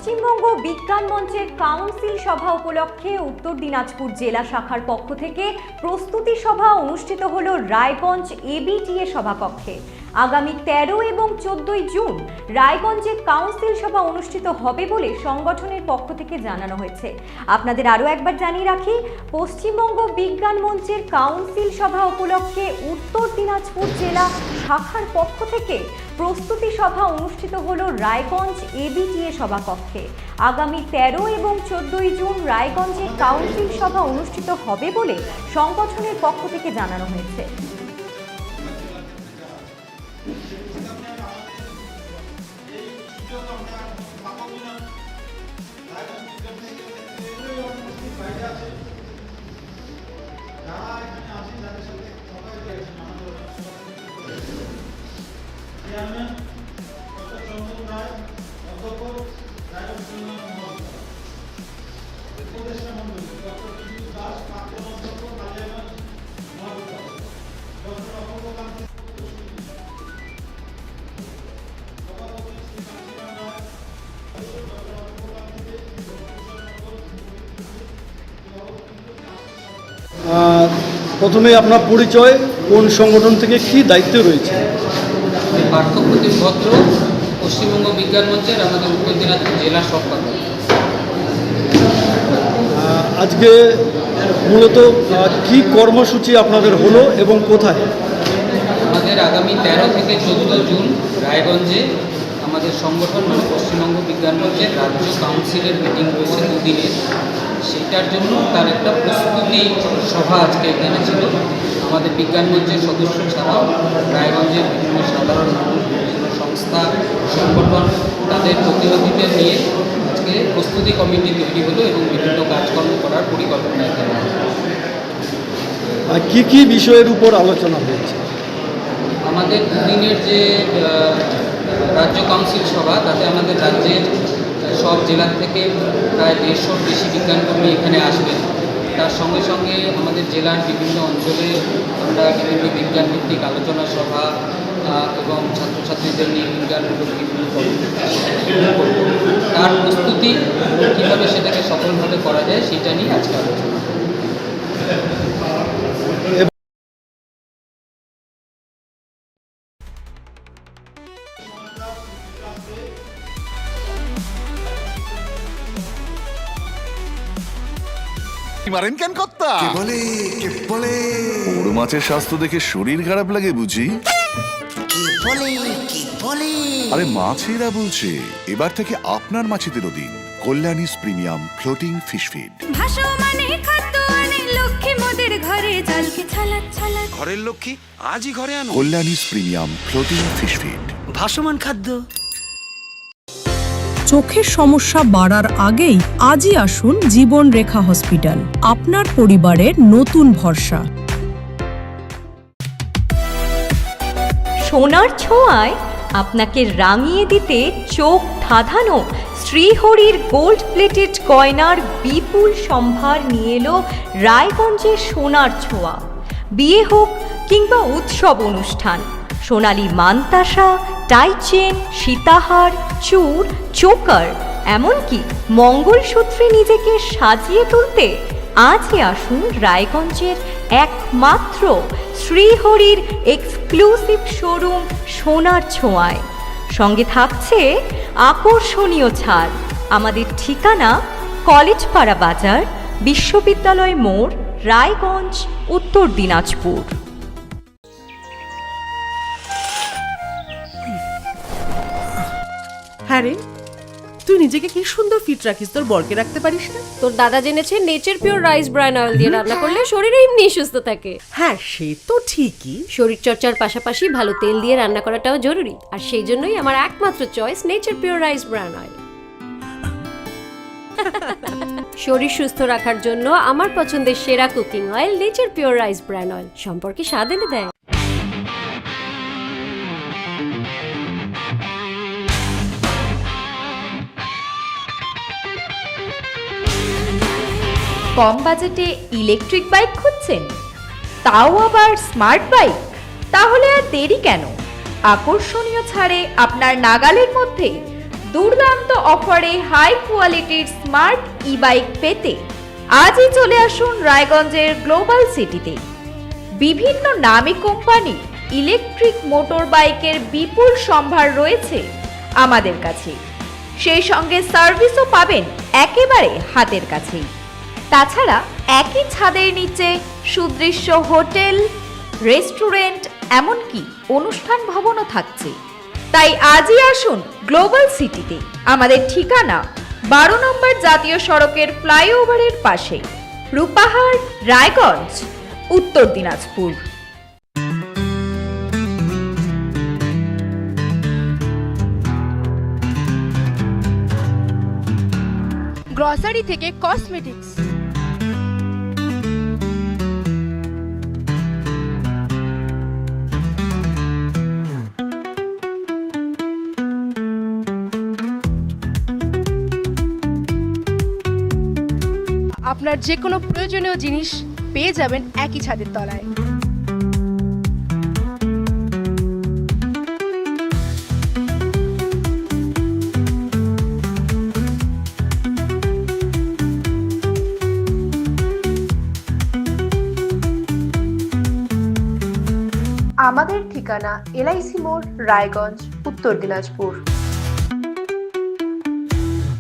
পশ্চিমবঙ্গ বিজ্ঞান মঞ্চের কাউন্সিল সভা উপলক্ষে উত্তর দিনাজপুর জেলা শাখার পক্ষ থেকে প্রস্তুতি সভা অনুষ্ঠিত হলো রায়গঞ্জ এবিটিএ সভাকক্ষে। আগামী 13 এবং 14 জুন রায়গঞ্জে কাউন্সিল সভা অনুষ্ঠিত হবে বলে সংগঠনের পক্ষ থেকে জানানো হয়েছে। আপনাদের আরও একবার জানিয়ে রাখি, পশ্চিমবঙ্গ বিজ্ঞান মঞ্চের কাউন্সিল সভা উপলক্ষে উত্তর দিনাজপুর জেলা শাখার পক্ষ থেকে প্রস্তুতি সভা অনুষ্ঠিত হলো রায়গঞ্জ এবিটিএ সভাকক্ষে। আগামী 13 এবং 14 জুন রায়গঞ্জে কাউন্সিল সভা অনুষ্ঠিত হবে বলে সংগঠনের পক্ষ থেকে জানানো হয়েছে। প্রথমে আপনার পরিচয়, কোন সংগঠন থেকে কি দায়িত্ব রয়েছে? পার্থপ্রতিম ভদ্র, পশ্চিমবঙ্গ বিজ্ঞান মঞ্চের আমাদের উত্তর দিনাজপুর জেলার সম্পাদক। আজকে মূলত কি কর্মসূচি আপনাদের হলো এবং কোথায়? আমাদের আগামী 13 থেকে 14 জুন রায়গঞ্জে আমাদের সংগঠন মানে পশ্চিমবঙ্গ বিজ্ঞান মঞ্চের রাজ্য কাউন্সিলের মিটিং রয়েছে দুদিনের। সেটার জন্য তার একটা প্রস্তুতি সভা আজকে এখানে ছিল। আমাদের বিজ্ঞান মঞ্চের সদস্য ছাড়াও রায়গঞ্জের বিভিন্ন সাধারণ মানুষ, বিভিন্ন সংস্থা, সংগঠন, তাদের প্রতিনিধিদের নিয়ে আজকে প্রস্তুতি কমিটি তৈরি হলো এবং বিভিন্ন কাজকর্ম করার পরিকল্পনা এখানে। কি কি বিষয়ের উপর আলোচনা হয়েছে? আমাদের দুদিনের যে রাজ্য কাউন্সিল সভা, তাতে আমাদের রাজ্যের সব জেলার থেকে প্রায় 150-র বেশি বিজ্ঞানকর্মী এখানে আসবেন। তার সঙ্গে সঙ্গে আমাদের জেলার বিভিন্ন অঞ্চলে আমরা বিভিন্ন বিজ্ঞানভিত্তিক আলোচনা সভা এবং ছাত্রছাত্রীদের নিয়ে বিজ্ঞানমূলক বিভিন্ন কর্মসূচি করব। তার প্রস্তুতি কীভাবে সেটাকে সফলভাবে করা যায় সেটা নিয়ে আজকে আলোচনা। মারেন কেন কর্তা? কে বলে বড় মাছের স্বাস্থ্য দেখে শরীর খারাপ লাগে বুঝি? কে বলে আরে মাছেরা বলছে, এবার থেকে আপনার মাছেদেরও দিন কল্যাণীস প্রিমিয়াম ফ্লোটিং ফিশ ফিড। ঘরের লক্ষ্মী আজই ঘরে আনো কল্যাণীস প্রিমিয়াম ফ্লোটিং ফিশ ফিড। ভাসমান খাদ্য। চোখের সমস্যা বাড়ার আগেই আজই আসুন জীবন রেখা হসপিটাল, আপনার পরিবারের নতুন ভরসা। সোনার ছোঁয়ায় আপনাকে রাঙিয়ে দিতে চোখ ধাঁধানো শ্রীহরির গোল্ড প্লেটেড গয়নার বিপুল সম্ভার নিয়ে এলো রায়গঞ্জের সোনার ছোঁয়া। বিয়ে হোক কিংবা উৎসব অনুষ্ঠান, সোনালী মানতাসা, টাইচেন, সীতাহার, চূড়, চোকার, এমনকি মঙ্গলসূত্রে নিজেকে সাজিয়ে তুলতে আজই আসুন রায়গঞ্জের একমাত্র শ্রীহরির এক্সক্লুসিভ শোরুম সোনার ছোঁয়ায়। সঙ্গে থাকছে আকর্ষণীয় ছাড়। আমাদের ঠিকানা কলেজপাড়া বাজার, বিশ্ববিদ্যালয় মোড়, রায়গঞ্জ, উত্তর দিনাজপুর। হ্যাঁ রে, তুই নিজেকে কি সুন্দর ফিট রাখিস, তোর বরকে রাখতে পারিস না? তোর দাদা জেনেছে nature pure rice bran oil দিয়ে রান্না করলে শরীর এমনি সুস্থ থাকে। হ্যাঁ, সে তো ঠিকই। শরীর চর্চার পাশাপাশি ভালো তেল দিয়ে রান্না করাটাও জরুরি, আর সেই জন্যই আমার একমাত্র choice nature pure rice bran oil. শরীর সুস্থ রাখার জন্য আমার পছন্দের সেরা cooking oil nature pure rice bran oil, সম্পর্কে স্বাদ এনে দেয়। কম বাজেটে ইলেকট্রিক বাইক খুঁজছেন, তাও আবার স্মার্ট বাইক? তাহলে আর দেরি কেন, আকর্ষণীয় ছাড়ে আপনার নাগালের মধ্যে দুর্দান্ত অফারে হাই কোয়ালিটির স্মার্ট ই বাইক পেতে আজই চলে আসুন রায়গঞ্জের গ্লোবাল সিটিতে। বিভিন্ন নামী কোম্পানি ইলেকট্রিক মোটর বাইকের বিপুল সম্ভার রয়েছে আমাদের কাছে, সেই সঙ্গে সার্ভিসও পাবেন একেবারে হাতের কাছেই। তাছাড়া একই ছাদের নিচে সুদৃশ্য হোটেল, রেস্টুরেন্ট, এমনকি অনুষ্ঠান ভবনও থাকছে। তাই আজই আসুন গ্লোবাল সিটিতে। আমাদের ঠিকানা 12 নম্বর জাতীয় সড়কের ফ্লাইওভারের পাশে, রূপাহার, রায়গঞ্জ, উত্তর দিনাজপুর। গ্রসারি থেকে কসমেটিক্স, আপনার যে কোনো প্রয়োজনীয় জিনিস পেয়ে যাবেন একই ছাদের তলায়। আমাদের ঠিকানা LIC মোড়, রায়গঞ্জ, উত্তর দিনাজপুর।